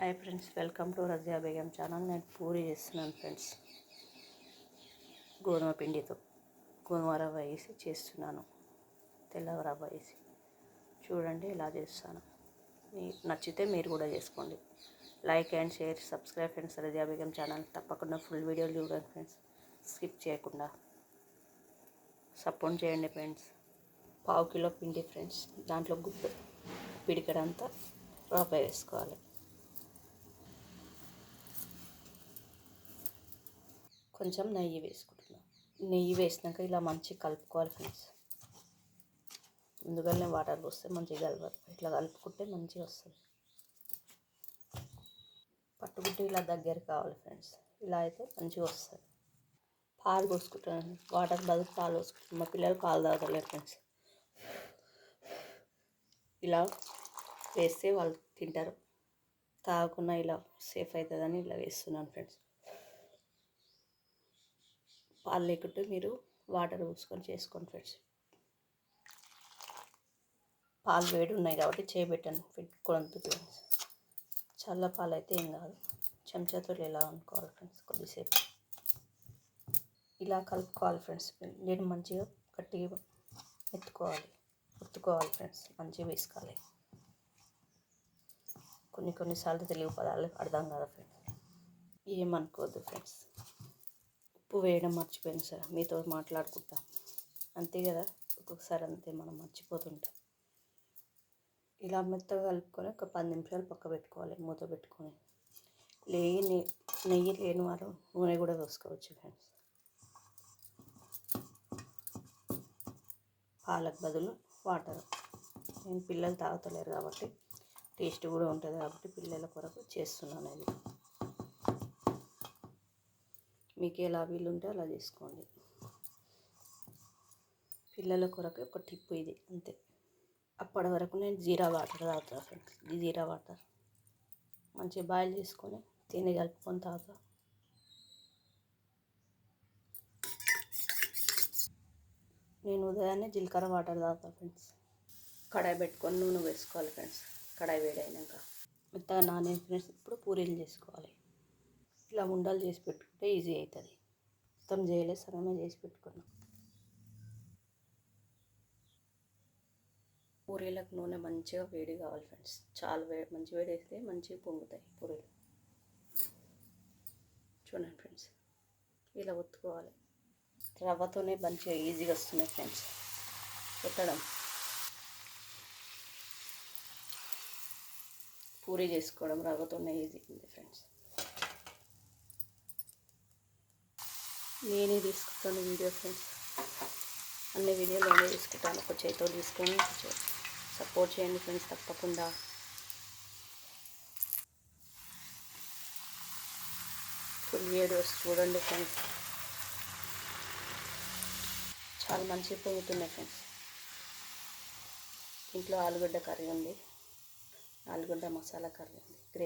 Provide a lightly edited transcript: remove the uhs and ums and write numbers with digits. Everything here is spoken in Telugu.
Hi friends, welcome to Razia Begum channel. నేను పూరి చేస్తున్నాను ఫ్రెండ్స్. గోధుమ పిండితో గోధుమ రవ్వ వేసి చేస్తున్నాను. తెల్ల రవ్వ వేసి చూడండి ఎలా చేస్తాను. మీకు నచ్చితే మీరు కూడా చేసుకోండి. Like and share, subscribe friends. Razia Begum channel తప్పకుండా ఫుల్ వీడియోలు చూడండి ఫ్రెండ్స్. స్కిప్ చేయకుండా సపోర్ట్ చేయండి ఫ్రెండ్స్. పావు కిలో పిండి ఫ్రెండ్స్. దాంట్లో గుడ్డు పిడికడంతా రవ్వ వేసుకోవాలి. కొంచెం నెయ్యి వేసుకుంటున్నాం. నెయ్యి వేసినాక ఇలా మంచిగా కలుపుకోవాలి ఫ్రెండ్స్. ముందుగానే వాటర్ పోస్తే మంచిగా కలవాలి. ఇట్లా కలుపుకుంటే మంచిగా వస్తుంది. పట్టుకుంటే ఇలా దగ్గర కావాలి ఫ్రెండ్స్. ఇలా అయితే మంచిగా వస్తుంది. పాలు పోసుకుంటాను. వాటర్ బదులు పాలు పోసుకుంటాను. మా పిల్లలు పాలు తాగలేరు ఫ్రెండ్స్. ఇలా వేస్తే వాళ్ళు తింటారు. తాగకుండా ఇలా సేఫ్ అవుతుందని ఇలా వేస్తున్నాను ఫ్రెండ్స్. పాలు లేకుంటే మీరు వాటర్ పోసుకొని చేసుకోండి ఫ్రెండ్స్. పాలు వేడి ఉన్నాయి కాబట్టి చేయబెట్టాను పెట్టుకోవద్దు ఫ్రెండ్స్. చల్ల పాలు అయితే ఏం కాదు. చెంచాతో ఇలా అనుకోవాలి ఫ్రెండ్స్. కొద్దిసేపు ఇలా కలుపుకోవాలి ఫ్రెండ్స్. నేను మంచిగా గట్టిగా ఒత్తుకోవాలి ఫ్రెండ్స్. మంచిగా వేసుకోవాలి. కొన్నిసార్లు తెలుగు పదాలు అర్థం కాదు ఫ్రెండ్స్. ఏమనుకోవద్దు ఫ్రెండ్స్. ఉప్పు వేయడం మర్చిపోయాను సార్. మీతో మాట్లాడుకుంటా అంతే కదా. ఒక్కొక్కసారి అంతే మనం మర్చిపోతుంటాం. ఇలా మెత్తగా కలుపుకొని ఒక 10 నిమిషాలు పక్క పెట్టుకోవాలి. మూత పెట్టుకొని నెయ్యి లేని వారు నూనె కూడా వేసుకోవచ్చు ఫ్రెండ్స్. పాలకు బదులు వాటర్. నేను పిల్లలు తాగుతలేరు కాబట్టి టేస్ట్ కూడా ఉంటుంది కాబట్టి పిల్లల కొరకు చేస్తున్నాను. అది మీకు ఎలా వీలుంటే అలా చేసుకోండి. పిల్లల కొరకు ఒక టిప్ ఇది అంతే. అప్పటి వరకు నేను జీరా వాటర్ తాగుతాను ఫ్రెండ్స్. ఈ జీరా వాటర్ మంచిగా బాయిల్ చేసుకొని తేనె కలుపుకొని తాగుతా. నేను ఉదయాన్నే జీలకర్ర వాటర్ తాగుతాను ఫ్రెండ్స్. కడాయి పెట్టుకొని నూనె వేసుకోవాలి ఫ్రెండ్స్. కడాయి వేడైనాక మెత్తగా నానే ఫ్రెండ్స్. ఇప్పుడు పూరీలు చేసుకోవాలి. ఇలా ఉండలు చేసి పెట్టుకుంటే ఈజీ అవుతుంది. మొత్తం చేయలేదు, సగమే చేసి పెట్టుకున్నాం. పూరీలకు నూనె మంచిగా వేడి కావాలి ఫ్రెండ్స్. చాలా మంచి వేడి వేస్తే మంచిగా పొంగుతాయి పూరీలు. చూడండి ఫ్రెండ్స్, ఇలా ఒత్తుకోవాలి. రవ్వతోనే మంచిగా ఈజీగా వస్తున్నాయి ఫ్రెండ్స్ పెట్టడం. పూరీ చేసుకోవడం రవ్వతోనే ఈజీ ఉంది ఫ్రెండ్స్. నేనే తీసుకుంటాను వీడియో ఫ్రెండ్స్. అన్ని వీడియోలు నేనే తీసుకుంటాను. ఒక చేతితో తీసుకొని సపోర్ట్ చేయండి ఫ్రెండ్స్ తప్పకుండా. ఫుల్ వీడియోస్ చూడండి ఫ్రెండ్స్. చాలా మంచిగా పొంగుతున్నాయి ఫ్రెండ్స్. ఇంట్లో ఆలుగడ్డ కర్రీ ఉంది. ఆలుగడ్డ మసాలా కర్రీ ఉంది.